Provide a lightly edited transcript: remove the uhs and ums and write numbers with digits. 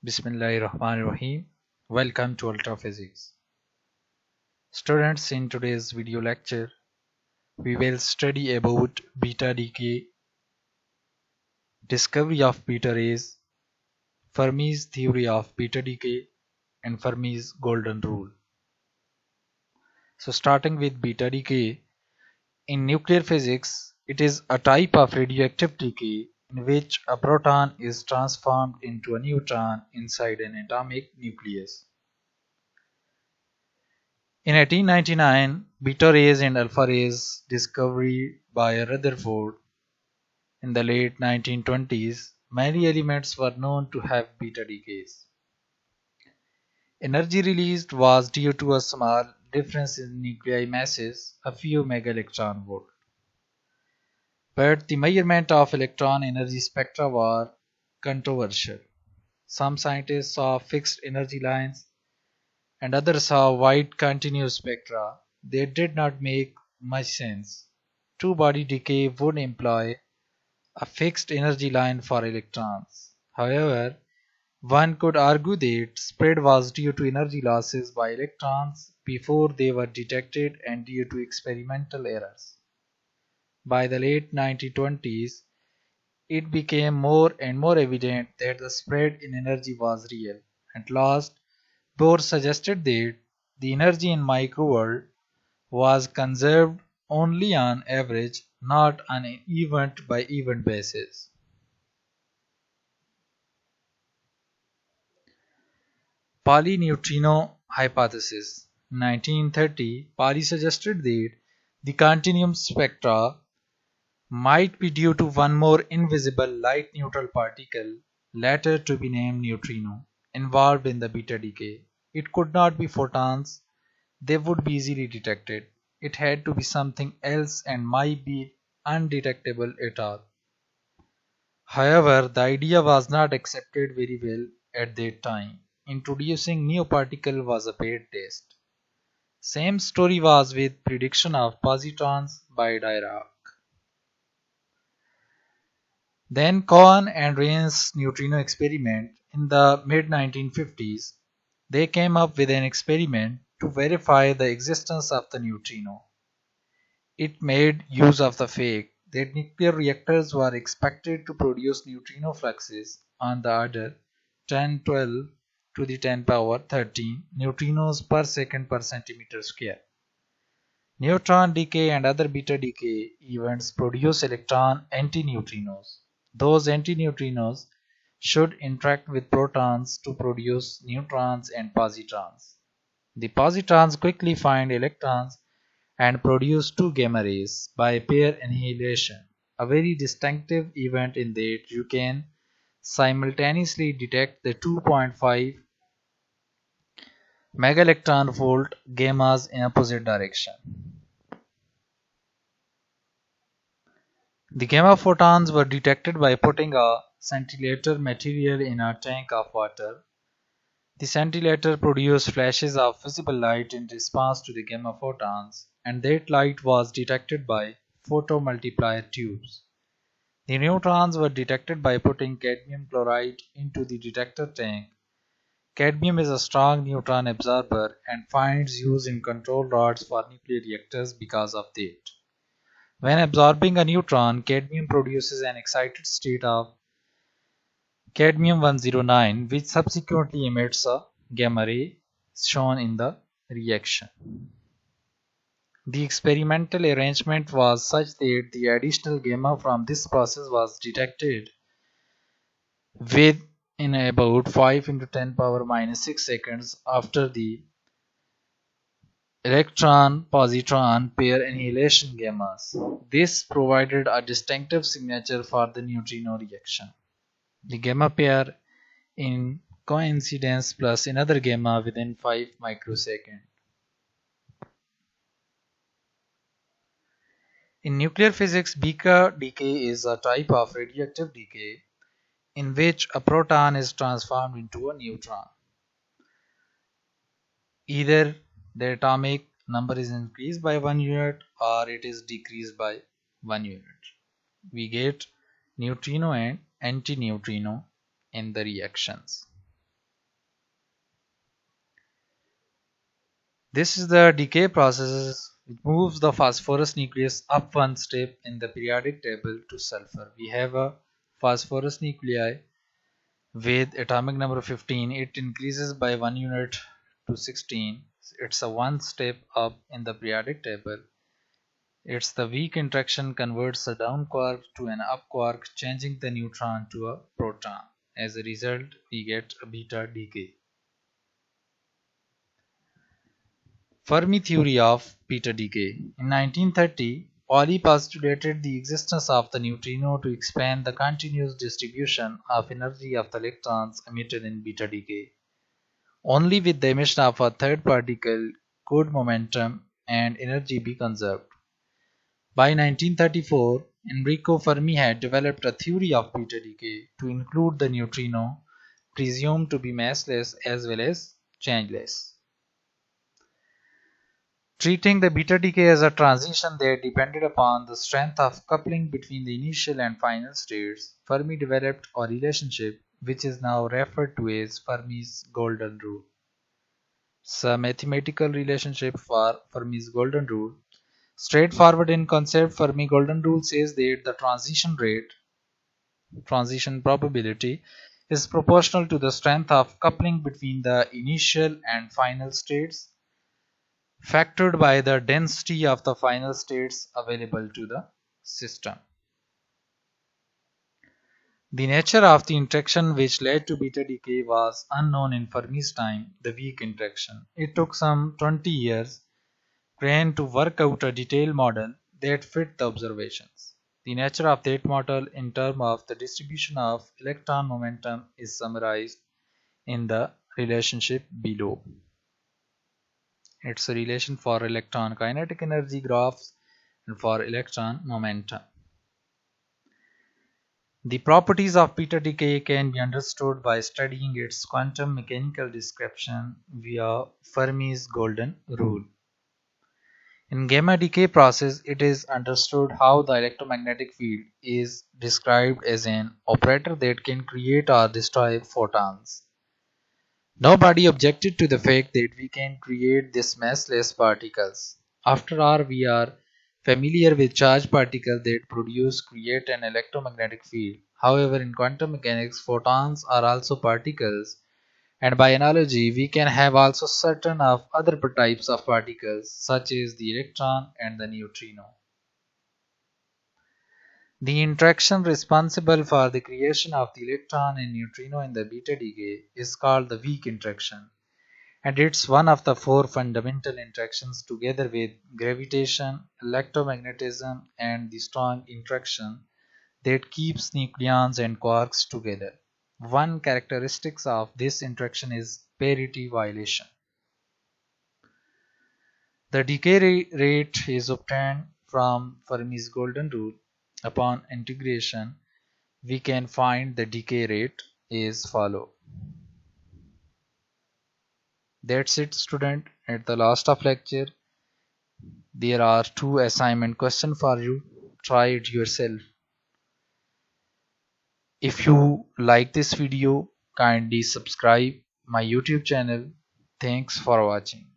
Bismillahirrahmanirrahim. Welcome to Ultra Physics. Students, in today's video lecture, we will study about beta decay, discovery of beta rays, Fermi's theory of beta decay, and Fermi's golden rule. So starting with beta decay, in nuclear physics, it is a type of radioactive decay in which a proton is transformed into a neutron inside an atomic nucleus. In 1899, beta rays and alpha rays discovery by Rutherford. In the late 1920s, many elements were known to have beta decays. Energy released was due to a small difference in nuclei masses, a few megaelectron volt. But the measurement of electron energy spectra were controversial. Some scientists saw fixed energy lines and others saw wide continuous spectra. They did not make much sense. Two-body decay would imply a fixed energy line for electrons. However, one could argue that spread was due to energy losses by electrons before they were detected and due to experimental errors. By the late 1920s, it became more and more evident that the spread in energy was real. At last, Bohr suggested that the energy in microworld was conserved only on average, not on an event by event basis. Pauli neutrino hypothesis. In 1930, Pauli suggested that the continuum spectra might be due to one more invisible light neutral particle, later to be named neutrino, involved in the beta decay. It could not be photons, they would be easily detected. It had to be something else and might be undetectable at all. However, the idea was not accepted very well at that time. Introducing new particle was a bad taste. Same story was with prediction of positrons by Dirac. Then Cohen and Rayne's neutrino experiment in the mid 1950s, they came up with an experiment to verify the existence of the neutrino. It made use of the fact that nuclear reactors were expected to produce neutrino fluxes on the order 1012 to the 10 power 13 neutrinos per second per centimeter square. Neutron decay and other beta decay events produce electron antineutrinos. Those antineutrinos should interact with protons to produce neutrons and positrons. The positrons quickly find electrons and produce two gamma rays by pair annihilation, a very distinctive event in that you can simultaneously detect the 2.5 megaelectron volt gammas in opposite direction. The gamma photons were detected by putting a scintillator material in a tank of water. The scintillator produced flashes of visible light in response to the gamma photons, and that light was detected by photomultiplier tubes. The neutrons were detected by putting cadmium chloride into the detector tank. Cadmium is a strong neutron absorber and finds use in control rods for nuclear reactors because of that. When absorbing a neutron, cadmium produces an excited state of cadmium-109, which subsequently emits a gamma ray shown in the reaction. The experimental arrangement was such that the additional gamma from this process was detected within about 5 into 10 power minus 6 seconds after the electron-positron pair annihilation gammas. This provided a distinctive signature for the neutrino reaction. The gamma pair in coincidence plus another gamma within 5 microseconds. In nuclear physics, beta decay is a type of radioactive decay in which a proton is transformed into a neutron. Either the atomic number is increased by 1 unit or it is decreased by 1 unit. We get neutrino and antineutrino in the reactions. This is the decay process which moves the phosphorus nucleus up one step in the periodic table to sulfur. We have a phosphorus nuclei with atomic number 15. It increases by 1 unit to 16. It's a one step up in the periodic table. It's the weak interaction converts a down quark to an up quark, changing the neutron to a proton. As a result, we get a beta decay. Fermi theory of beta decay. In 1930, Pauli postulated the existence of the neutrino to explain the continuous distribution of energy of the electrons emitted in beta decay. Only with the emission of a third particle could momentum and energy be conserved. By 1934, Enrico Fermi had developed a theory of beta decay to include the neutrino, presumed to be massless as well as changeless. Treating the beta decay as a transition that depended upon the strength of coupling between the initial and final states, Fermi developed a relationship which is now referred to as Fermi's golden rule. So, a mathematical relationship for Fermi's golden rule. Straightforward in concept, Fermi golden rule says that the transition rate, transition probability, is proportional to the strength of coupling between the initial and final states, factored by the density of the final states available to the system. The nature of the interaction which led to beta decay was unknown in Fermi's time, the weak interaction. It took some 20 years Crane to work out a detailed model that fit the observations. The nature of that model in terms of the distribution of electron momentum is summarized in the relationship below. It's a relation for electron kinetic energy graphs and for electron momentum. The properties of beta decay can be understood by studying its quantum mechanical description via Fermi's golden rule. In gamma decay process, it is understood how the electromagnetic field is described as an operator that can create or destroy photons. Nobody objected to the fact that we can create these massless particles. After all, we are familiar with charged particles that create an electromagnetic field. However, in quantum mechanics, photons are also particles, and by analogy, we can have also certain of other types of particles such as the electron and the neutrino. The interaction responsible for the creation of the electron and neutrino in the beta decay is called the weak interaction, and it's one of the four fundamental interactions together with gravitation, electromagnetism, and the strong interaction that keeps nucleons and quarks together. One characteristic of this interaction is parity violation. The decay rate is obtained from Fermi's golden rule. Upon integration, we can find the decay rate is follow. That's it, student. At the last of lecture, there are two assignment questions for you. Try it yourself. If you like this video, kindly subscribe my YouTube channel. Thanks for watching.